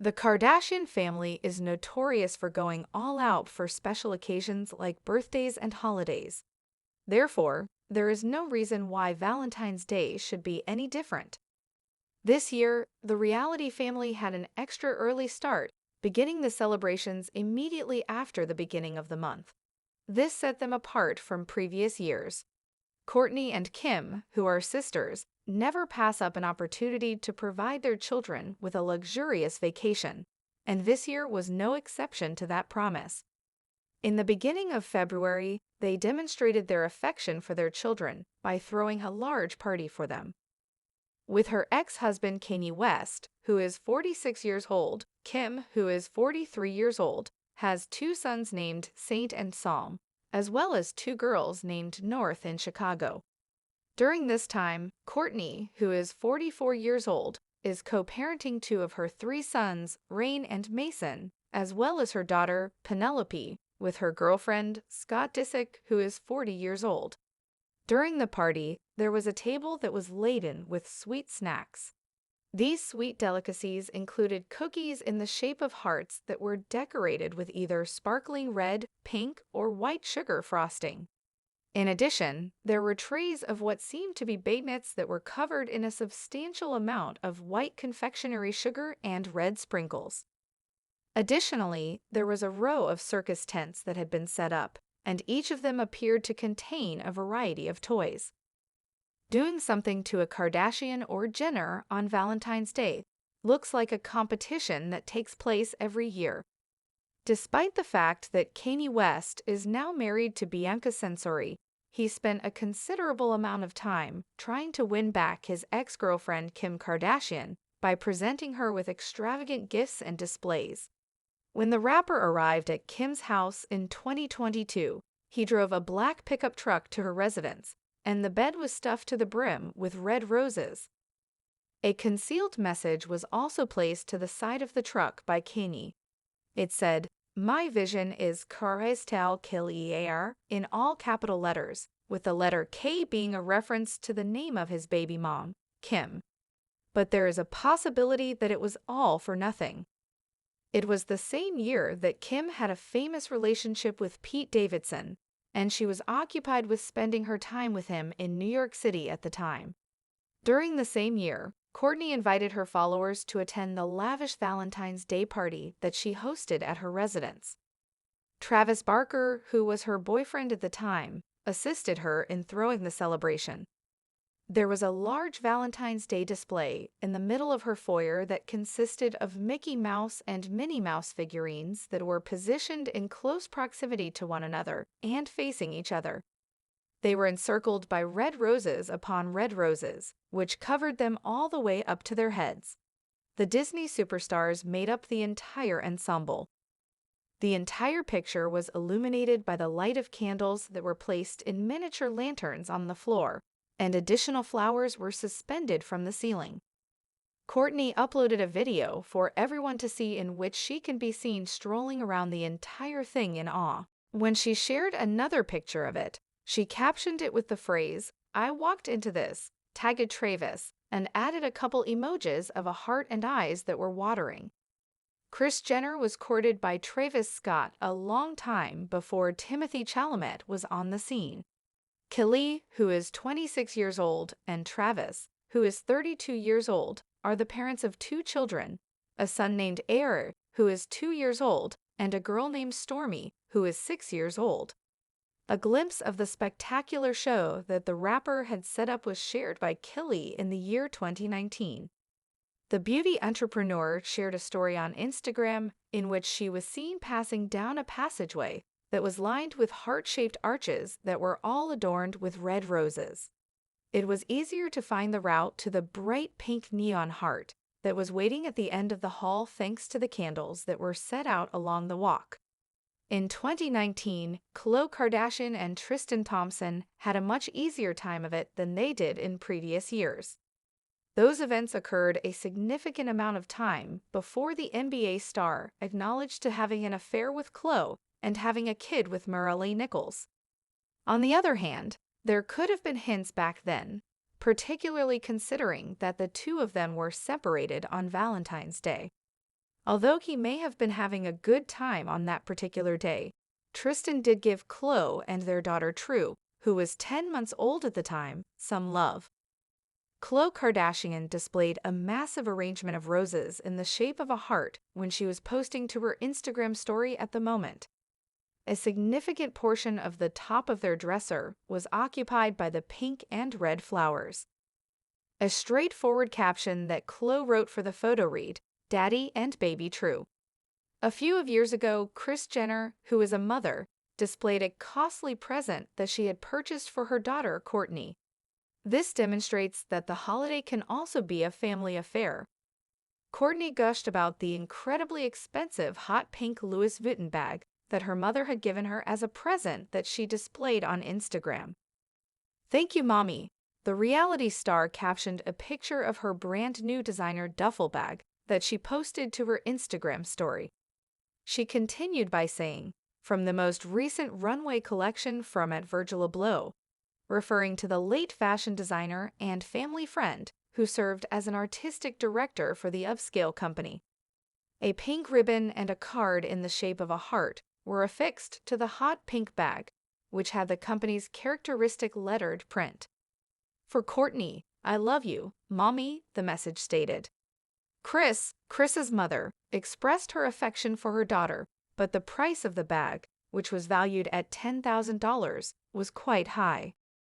The Kardashian family is notorious for going all out for special occasions like birthdays and holidays. Therefore, there is no reason why Valentine's Day should be any different. This year, the reality family had an extra early start, beginning the celebrations immediately after the beginning of the month. This set them apart from previous years. Courtney and Kim, who are sisters, never pass up an opportunity to provide their children with a luxurious vacation, and this year was no exception to that promise. In the beginning of February, they demonstrated their affection for their children by throwing a large party for them. With her ex-husband Kanye West, who is 46 years old, Kim, who is 43 years old, has two sons named Saint and Psalm, as well as two girls named North in Chicago. During this time, Courtney, who is 44 years old, is co-parenting two of her three sons, Rain and Mason, as well as her daughter, Penelope, with her girlfriend, Scott Disick, who is 40 years old. During the party, there was a table that was laden with sweet snacks. These sweet delicacies included cookies in the shape of hearts that were decorated with either sparkling red, pink, or white sugar frosting. In addition, there were trays of what seemed to be bakelits that were covered in a substantial amount of white confectionery sugar and red sprinkles. Additionally, there was a row of circus tents that had been set up, and each of them appeared to contain a variety of toys. Doing something to a Kardashian or Jenner on Valentine's Day looks like a competition that takes place every year. Despite the fact that Kanye West is now married to Bianca Censori, he spent a considerable amount of time trying to win back his ex-girlfriend Kim Kardashian by presenting her with extravagant gifts and displays. When the rapper arrived at Kim's house in 2022, he drove a black pickup truck to her residence, and the bed was stuffed to the brim with red roses. A concealed message was also placed to the side of the truck by Kanye. It said, "My vision is Kylie in all capital letters, with the letter K being a reference to the name of his baby mom, Kim. But there is a possibility that it was all for nothing." It was the same year that Kim had a famous relationship with Pete Davidson, and she was occupied with spending her time with him in New York City at the time. During the same year, Courtney invited her followers to attend the lavish Valentine's Day party that she hosted at her residence. Travis Barker, who was her boyfriend at the time, assisted her in throwing the celebration. There was a large Valentine's Day display in the middle of her foyer that consisted of Mickey Mouse and Minnie Mouse figurines that were positioned in close proximity to one another and facing each other. They were encircled by red roses upon red roses, which covered them all the way up to their heads. The Disney superstars made up the entire ensemble. The entire picture was illuminated by the light of candles that were placed in miniature lanterns on the floor, and additional flowers were suspended from the ceiling. Courtney uploaded a video for everyone to see in which she can be seen strolling around the entire thing in awe. When she shared another picture of it, she captioned it with the phrase, "I walked into this," tagged Travis, and added a couple emojis of a heart and eyes that were watering. Kris Jenner was courted by Travis Scott a long time before Timothée Chalamet was on the scene. Kylie, who is 26 years old, and Travis, who is 32 years old, are the parents of two children, a son named Air, who is 2 years old, and a girl named Stormy, who is 6 years old. A glimpse of the spectacular show that the rapper had set up was shared by Kylie in the year 2019. The beauty entrepreneur shared a story on Instagram in which she was seen passing down a passageway that was lined with heart-shaped arches that were all adorned with red roses. It was easier to find the route to the bright pink neon heart that was waiting at the end of the hall thanks to the candles that were set out along the walk. In 2019, Khloe Kardashian and Tristan Thompson had a much easier time of it than they did in previous years. Those events occurred a significant amount of time before the NBA star acknowledged to having an affair with Khloe and having a kid with Maralee Nichols. On the other hand, there could have been hints back then, particularly considering that the two of them were separated on Valentine's Day. Although he may have been having a good time on that particular day, Tristan did give Khloe and their daughter True, who was 10 months old at the time, some love. Khloe Kardashian displayed a massive arrangement of roses in the shape of a heart when she was posting to her Instagram story at the moment. A significant portion of the top of their dresser was occupied by the pink and red flowers. A straightforward caption that Khloe wrote for the photo read, "Daddy and Baby True." A few years ago, Kris Jenner, who is a mother, displayed a costly present that she had purchased for her daughter, Courtney. This demonstrates that the holiday can also be a family affair. Courtney gushed about the incredibly expensive hot pink Louis Vuitton bag that her mother had given her as a present that she displayed on Instagram. "Thank you, Mommy." The reality star captioned a picture of her brand new designer duffel bag that she posted to her Instagram story. She continued by saying, "From the most recent runway collection from at Virgil Abloh," referring to the late fashion designer and family friend who served as an artistic director for the upscale company. A pink ribbon and a card in the shape of a heart were affixed to the hot pink bag, which had the company's characteristic lettered print. "For Courtney, I love you, Mommy," the message stated. Chris's mother, expressed her affection for her daughter, but the price of the bag, which was valued at $10,000, was quite high.